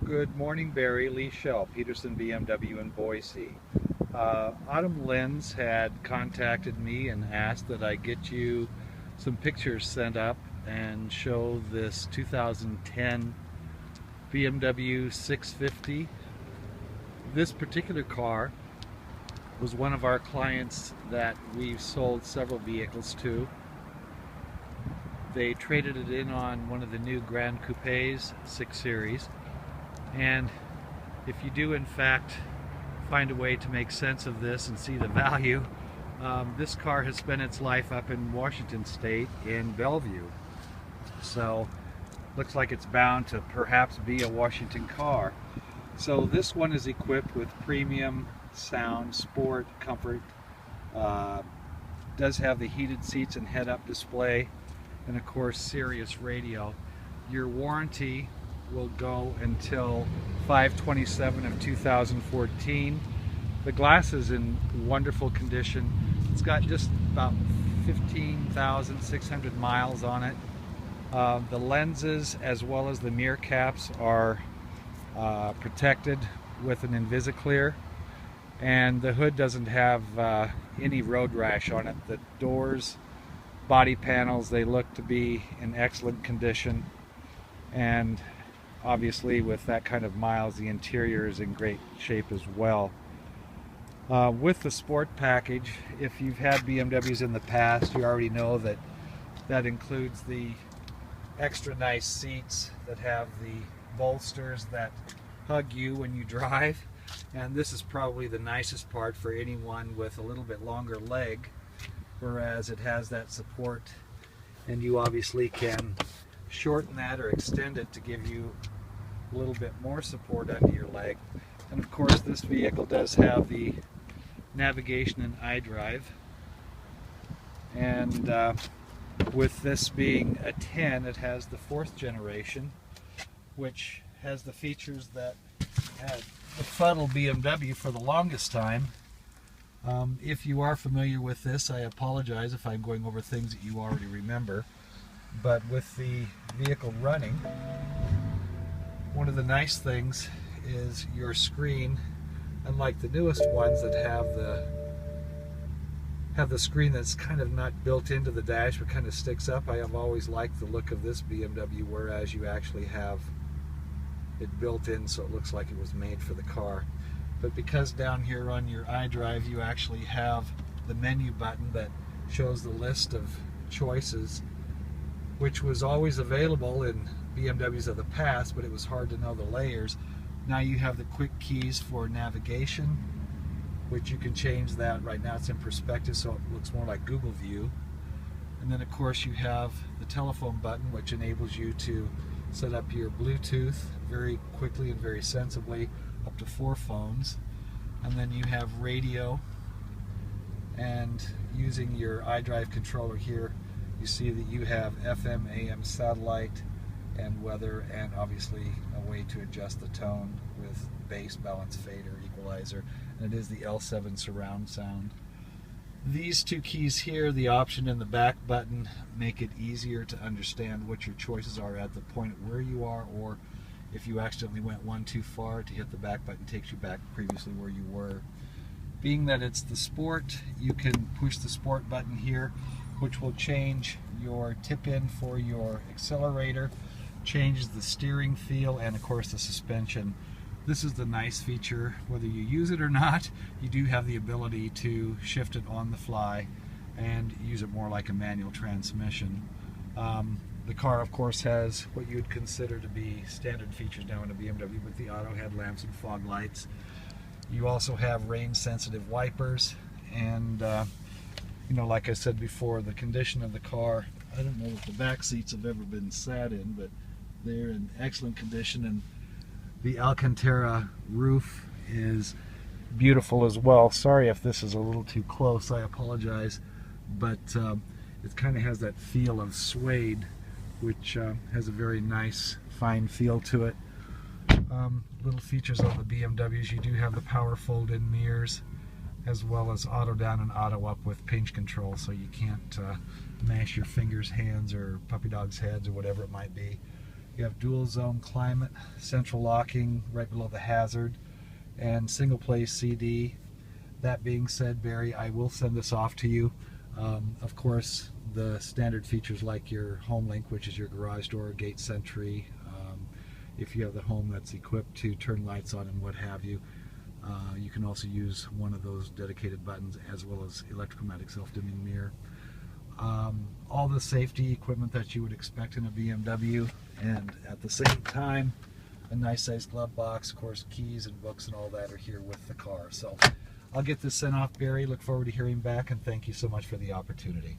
Good morning, Barry. Lee Shell, Peterson BMW in Boise. Autumn Lenz had contacted me and asked that I get you some pictures sent up and show this 2010 BMW 650. This particular car was one of our clients that we've sold several vehicles to. They traded it in on one of the new Grand Coupes 6 Series. And if you do in fact find a way to make sense of this and see the value, this car has spent its life up in Washington State in Bellevue. So looks like it's bound to perhaps be a Washington car. So this one is equipped with premium sound, sport, comfort, does have the heated seats and head-up display, and of course Sirius radio. Your warranty will go until 5/27 of 2014. The glass is in wonderful condition. It's got just about 15,600 miles on it. The lenses as well as the mirror caps are protected with an InvisiClear, and the hood doesn't have any road rash on it. The doors, body panels, they look to be in excellent condition, and obviously with that kind of miles, the interior is in great shape as well. With the sport package, if you've had BMWs in the past, you already know that that includes the extra nice seats that have the bolsters that hug you when you drive, and this is probably the nicest part for anyone with a little bit longer leg, whereas it has that support, and you obviously can shorten that or extend it to give you a little bit more support under your leg. And of course this vehicle does have the navigation and iDrive, and with this being a 10, it has the 4th generation, which has the features that had befuddled BMW for the longest time. If you are familiar with this, I apologize if I'm going over things that you already remember, but with the vehicle running, one of the nice things is your screen, unlike the newest ones that have the screen that's kind of not built into the dash but kind of sticks up. I have always liked the look of this BMW, whereas you actually have it built in so it looks like it was made for the car. But because down here on your iDrive you actually have the menu button that shows the list of choices, which was always available in BMWs of the past, but it was hard to know the layers. Now you have the quick keys for navigation, which you can change that. Right now it's in perspective, so it looks more like Google View. And then of course you have the telephone button, which enables you to set up your Bluetooth very quickly and very sensibly, up to 4 phones. And then you have radio, and using your iDrive controller here, you see that you have FM, AM, satellite, and weather, and obviously a way to adjust the tone with bass, balance, fader, equalizer, and it is the L7 surround sound. These 2 keys here, the option and the back button, make it easier to understand what your choices are at the point where you are, or if you accidentally went one too far, to hit the back button takes you back previously where you were. Being that it's the Sport, you can push the Sport button here, which will change your tip-in for your accelerator, changes the steering feel, and of course the suspension. This is the nice feature. Whether you use it or not, you do have the ability to shift it on the fly and use it more like a manual transmission. The car of course has what you would consider to be standard features now in a BMW, with the auto headlamps and fog lights. You also have rain sensitive wipers, and you know, like I said before, the condition of the car, I don't know if the back seats have ever been sat in, but they're in excellent condition, and the Alcantara roof is beautiful as well. Sorry if this is a little too close, I apologize, but it kind of has that feel of suede, which has a very nice fine feel to it. Little features on the BMWs, you do have the power fold-in mirrors, as well as auto down and auto up with pinch control, so you can't mash your fingers, hands, or puppy dogs' heads, or whatever it might be. You have dual zone climate, central locking right below the hazard, and single play CD. That being said, Barry, I will send this off to you. Of course, the standard features like your home link, which is your garage door, gate sentry, if you have the home that's equipped to turn lights on and what have you. You can also use one of those dedicated buttons, as well as electrochromatic self-dimming mirror. All the safety equipment that you would expect in a BMW, and at the same time a nice sized glove box. Of course, keys and books and all that are here with the car. So I'll get this sent off, Barry. Look forward to hearing back, and thank you so much for the opportunity.